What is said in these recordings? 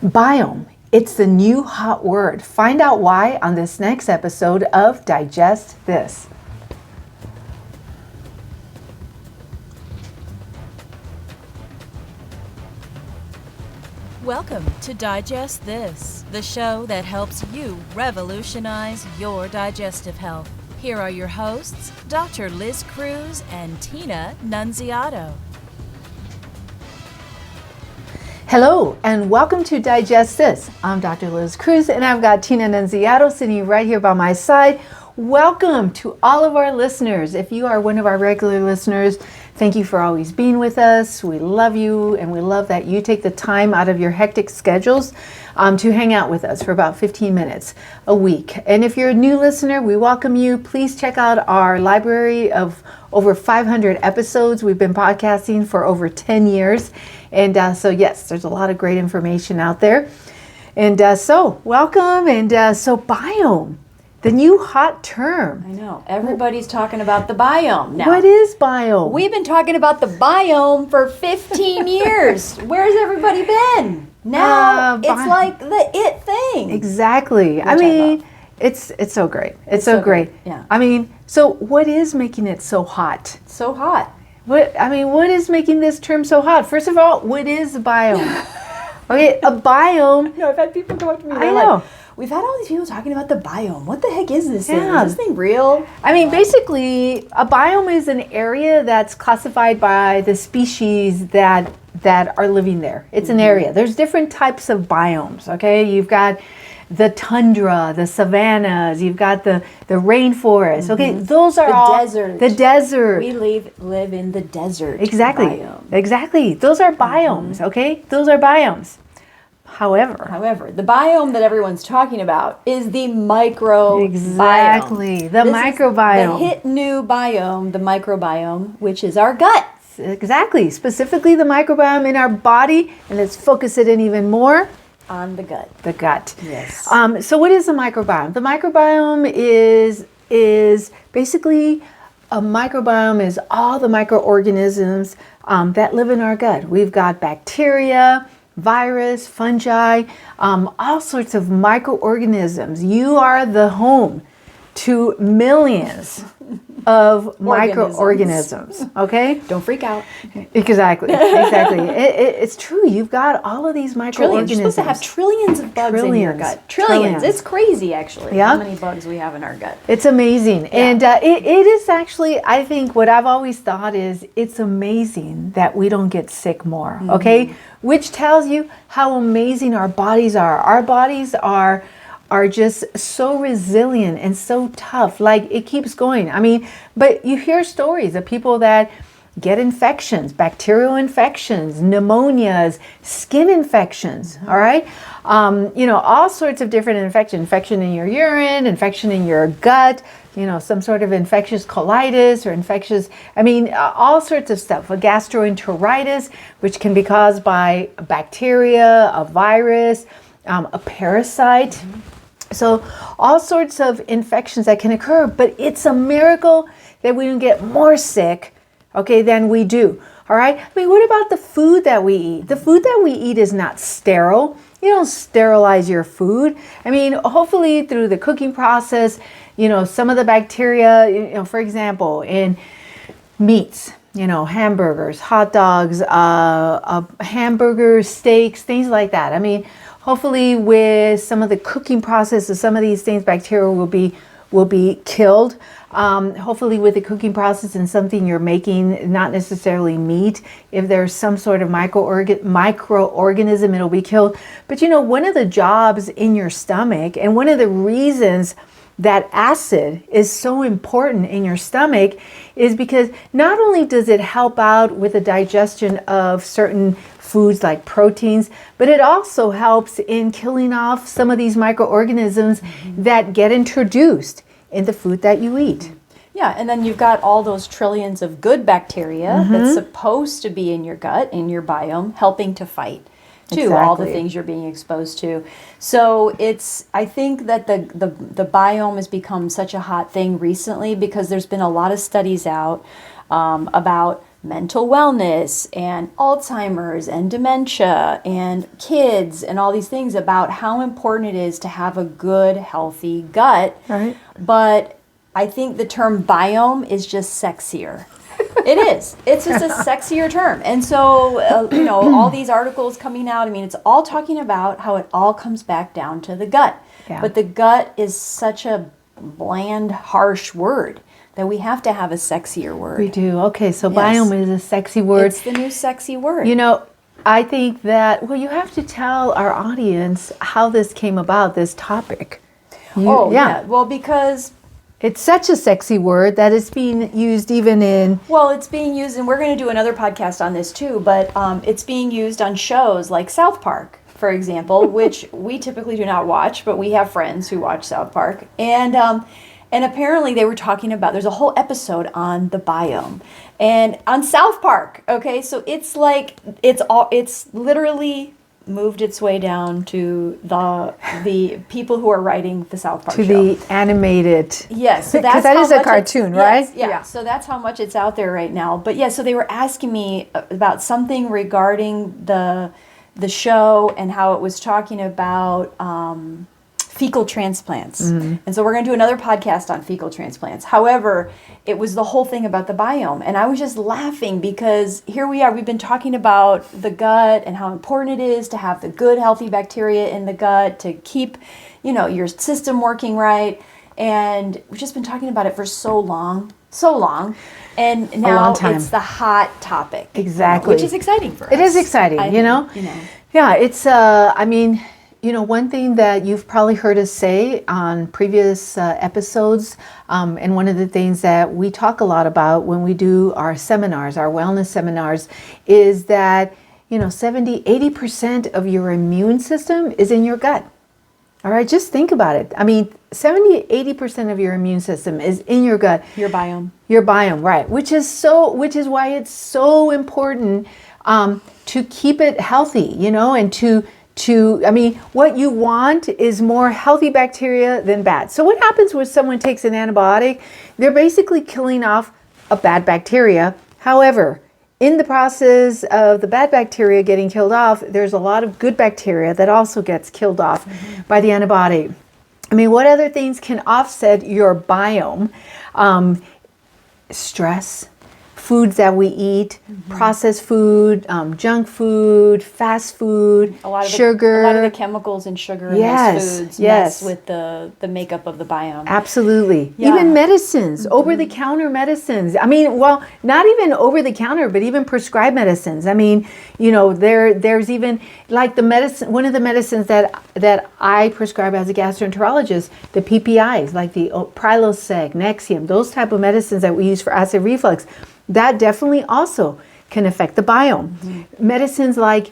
Biome. It's the new hot word. Find out why on this next episode of Digest This. Welcome to Digest This, the show that helps you revolutionize your digestive health. Here are your hosts, Dr. Liz Cruz and Tina Nunziato. Hello and welcome to Digest This. I'm Dr. Liz Cruz and I've got Tina Nunziato sitting right here by my side. Welcome to all of our listeners. If you are one of our regular listeners, thank you for always being with us. We love you and we love that you take the time out of your hectic schedules to hang out with us for about 15 minutes a week. And if you're a new listener, we welcome you. Please check out our library of over 500 episodes. We've been podcasting for over 10 years. And so yes, there's a lot of great information out there. And so welcome. And so biome, the new hot term. I know. Everybody's talking about the biome now. What is biome? We've been talking about the biome for 15 years. Where's everybody been? Now it's like the it thing. Exactly. I mean, it's so great. It's so great. Yeah. I mean, so what is making it so hot? It's so hot. What is making this term so hot? First of all, what is a biome? Okay, a biome. No, I've had people come up to me. I know. Like, we've had all these people talking about the biome. What the heck is this thing? Is this thing real? I mean, basically, a biome is an area that's classified by the species that are living there. It's an area. There's different types of biomes, okay? You've got the tundra, the savannas, you've got the rainforest, okay? Those are all... desert. The desert. We live in the desert. Exactly. Biome. Exactly. Those are biomes, okay? Those are biomes. However, the biome that everyone's talking about is the microbiome. Exactly. The microbiome. The hit new biome, the microbiome, which is our gut. Exactly. Specifically the microbiome in our body, and let's focus it in even more on the gut. The gut. Yes. So what is the microbiome? The microbiome is basically a microbiome is all the microorganisms that live in our gut. We've got bacteria, virus, fungi, all sorts of microorganisms. You are the home to millions of microorganisms. Okay? Don't freak out. Exactly. It's true. You've got all of these microorganisms. You're supposed to have trillions of bugs in your gut. Trillions. It's crazy, actually, how many bugs we have in our gut. It's amazing. Yeah. And it is actually, I think what I've always thought is it's amazing that we don't get sick more, okay? Which tells you how amazing our bodies are. Our bodies are just so resilient and so tough. Like, it keeps going. I mean, but you hear stories of people that get infections, bacterial infections, pneumonias, skin infections, all right? All sorts of different infections. Infection in your urine, infection in your gut, some sort of infectious colitis or all sorts of stuff. A gastroenteritis, which can be caused by a bacteria, a virus, a parasite. So all sorts of infections that can occur, but it's a miracle that we don't get more sick, okay, than we do. All right. I mean, what about the food that we eat? The food that we eat is not sterile. You don't sterilize your food. I mean, hopefully through the cooking process, some of the bacteria, for example, in meats, hamburgers, hot dogs, hamburgers, steaks, things like that. I mean, hopefully with some of the cooking process of some of these things, bacteria will be killed. Hopefully with the cooking process and something you're making, not necessarily meat, if there's some sort of microorganism, it'll be killed. But one of the jobs in your stomach, and one of the reasons that acid is so important in your stomach, is because not only does it help out with the digestion of certain foods like proteins, but it also helps in killing off some of these microorganisms that get introduced in the food that you eat. Yeah, and then you've got all those trillions of good bacteria that's supposed to be in your gut, in your biome, helping to fight too, all the things you're being exposed to. So I think that the biome has become such a hot thing recently because there's been a lot of studies out about mental wellness and Alzheimer's and dementia and kids and all these things about how important it is to have a good, healthy gut. Right. But I think the term biome is just sexier. It is. It's just a sexier term. And so, all these articles coming out, I mean, it's all talking about how it all comes back down to the gut. Yeah. But the gut is such a bland, harsh word that we have to have a sexier word. We do. Okay, so Yes. biome is a sexy word. It's the new sexy word. I think that, you have to tell our audience how this came about, this topic. Yeah. Well, because it's such a sexy word that it's being used even in... Well, it's being used, and we're going to do another podcast on this too, but it's being used on shows like South Park, for example, which we typically do not watch, but we have friends who watch South Park. And apparently they were talking about, there's a whole episode on the biome. And on South Park, okay, so it's like, it's literally moved its way down to the people who are writing the South Park to show. the animated. Yes, so because that is a cartoon, right? Yes, yeah. So that's how much it's out there right now. But yeah, so they were asking me about something regarding the show and how it was talking about fecal transplants. Mm-hmm. And so we're going to do another podcast on fecal transplants. However, it was the whole thing about the biome. And I was just laughing because here we are. We've been talking about the gut and how important it is to have the good, healthy bacteria in the gut to keep, your system working right. And we've just been talking about it for so long. And now it's the hot topic. Exactly. Which is exciting for us. It is exciting, Yeah, it's, one thing that you've probably heard us say on previous episodes, and one of the things that we talk a lot about when we do our seminars, our wellness seminars, is that, 70-80% of your immune system is in your gut. All right, just think about it. I mean, 70-80% of your immune system is in your gut. Your biome. Your biome, right? Which is why it's so important to keep it healthy, and what you want is more healthy bacteria than bad. So what happens when someone takes an antibiotic? They're basically killing off a bad bacteria. However, in the process of the bad bacteria getting killed off, there's a lot of good bacteria that also gets killed off by the antibiotic. What other things can offset your biome? Stress, foods that we eat, processed food, junk food, fast food, sugar. A lot of the chemicals and sugar in those foods mess with the makeup of the biome. Absolutely. Yeah. Even medicines, over-the-counter medicines. Not even over-the-counter, but even prescribed medicines. There's even like the medicine. One of the medicines that I prescribe as a gastroenterologist, the PPIs, like the Prilosec, Nexium, those type of medicines that we use for acid reflux. That definitely also can affect the biome. Medicines like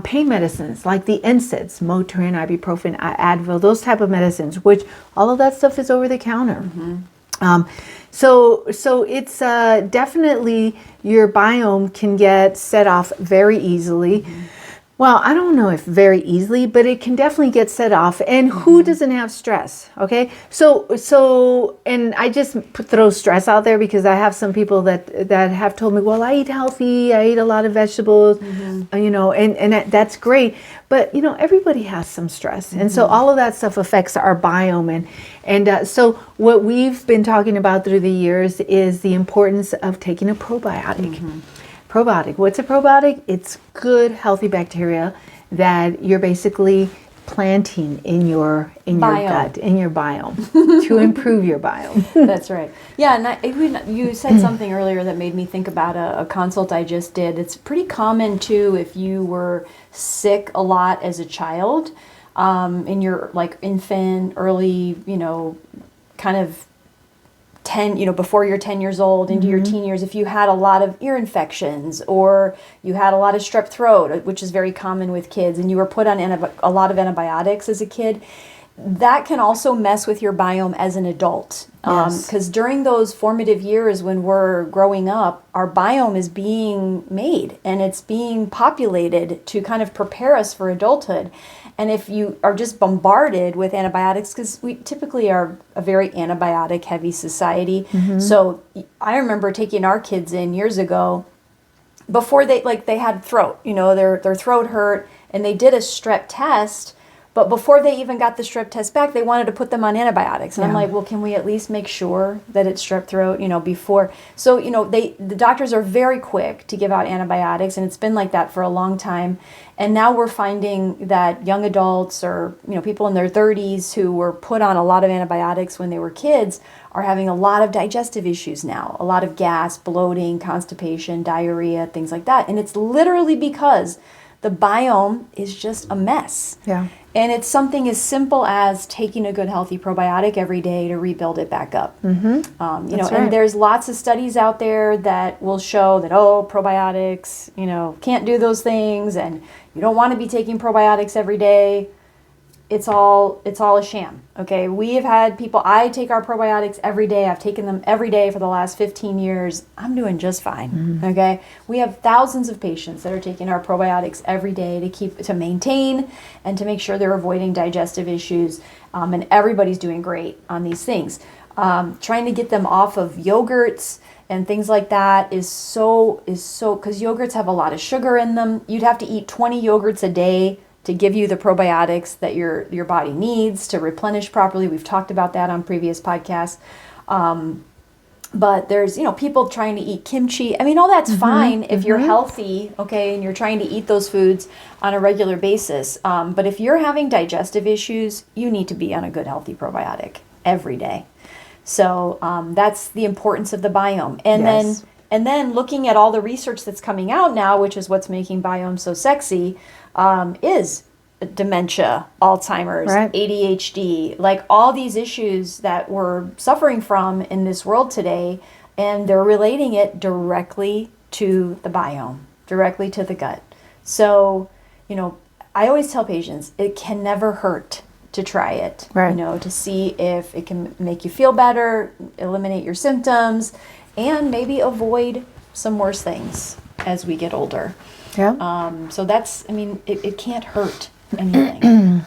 pain medicines, like the NSAIDs, Motrin, ibuprofen, Advil, those type of medicines, which all of that stuff is over the counter. So it's definitely your biome can get set off very easily. Well, I don't know if very easily, but it can definitely get set off. And who doesn't have stress? Okay. So, and I just throw stress out there because I have some people that have told me, well, I eat healthy. I eat a lot of vegetables, and that's great. But, everybody has some stress. And so all of that stuff affects our biome. And so what we've been talking about through the years is the importance of taking a probiotic. Probiotic. What's a probiotic? It's good, healthy bacteria that you're basically planting in your gut, in your biome, to improve your biome. That's right. Yeah, and you said something earlier that made me think about a consult I just did. It's pretty common too if you were sick a lot as a child, in your infant, early, kind of before you're 10 years old into your teen years, if you had a lot of ear infections or you had a lot of strep throat, which is very common with kids, and you were put on a lot of antibiotics as a kid, that can also mess with your biome as an adult. Because during those formative years when we're growing up, our biome is being made and it's being populated to kind of prepare us for adulthood. And if you are just bombarded with antibiotics, because we typically are a very antibiotic heavy society. So I remember taking our kids in years ago before they had throat, their throat hurt, and they did a strep test. But before they even got the strep test back, they wanted to put them on antibiotics. And I'm like, well, can we at least make sure that it's strep throat, before? So, the doctors are very quick to give out antibiotics, and it's been like that for a long time. And now we're finding that young adults or, people in their 30s who were put on a lot of antibiotics when they were kids are having a lot of digestive issues now, a lot of gas, bloating, constipation, diarrhea, things like that. And it's literally because the biome is just a mess. Yeah. And it's something as simple as taking a good, healthy probiotic every day to rebuild it back up. Right. And there's lots of studies out there that will show that, probiotics, can't do those things, and you don't want to be taking probiotics every day. It's all a sham. Okay, we have had people. I take our probiotics every day. I've taken them every day for the last 15 years. I'm doing just fine. Okay, we have thousands of patients that are taking our probiotics every day to maintain and to make sure they're avoiding digestive issues. And everybody's doing great on these things. Trying to get them off of yogurts and things like that is so because yogurts have a lot of sugar in them. You'd have to eat 20 yogurts a day to give you the probiotics that your body needs to replenish properly. We've talked about that on previous podcasts. But there's, people trying to eat kimchi. I mean, all that's fine if you're healthy, okay, and you're trying to eat those foods on a regular basis. But if you're having digestive issues, you need to be on a good, healthy probiotic every day. So that's the importance of the biome. And then looking at all the research that's coming out now, which is what's making Biome so sexy, is dementia, Alzheimer's, right. ADHD, like all these issues that we're suffering from in this world today, and they're relating it directly to the biome, directly to the gut. So, I always tell patients it can never hurt to try it, right. To see if it can make you feel better, eliminate your symptoms, and maybe avoid some worse things as we get older. Yeah. So that's, it can't hurt anything.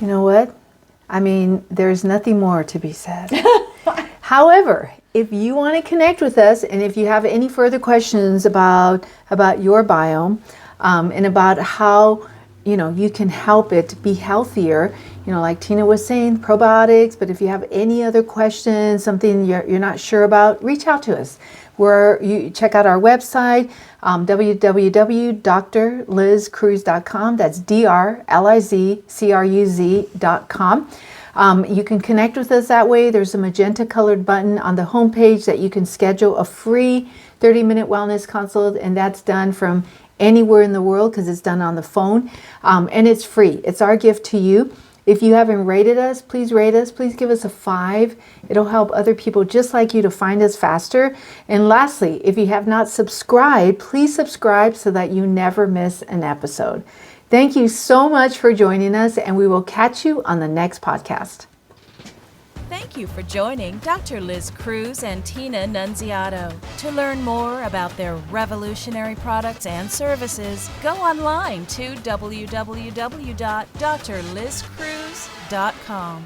You know what? There's nothing more to be said. However, if you want to connect with us, and if you have any further questions about your biome, and about how, you can help it be healthier, like Tina was saying, probiotics, but if you have any other questions, something you're not sure about, reach out to us. You check out our website, www.drlizcruz.com. That's drlizcruz.com. You can connect with us that way. There's a magenta colored button on the homepage that you can schedule a free 30-minute wellness consult, and that's done from anywhere in the world because it's done on the phone, and it's free. It's our gift to you. If you haven't rated us, please rate us. Please give us a 5. It'll help other people just like you to find us faster. And lastly, if you have not subscribed, please subscribe so that you never miss an episode. Thank you so much for joining us, and we will catch you on the next podcast. Thank you for joining Dr. Liz Cruz and Tina Nunziato. To learn more about their revolutionary products and services, go online to www.drlizcruz.com.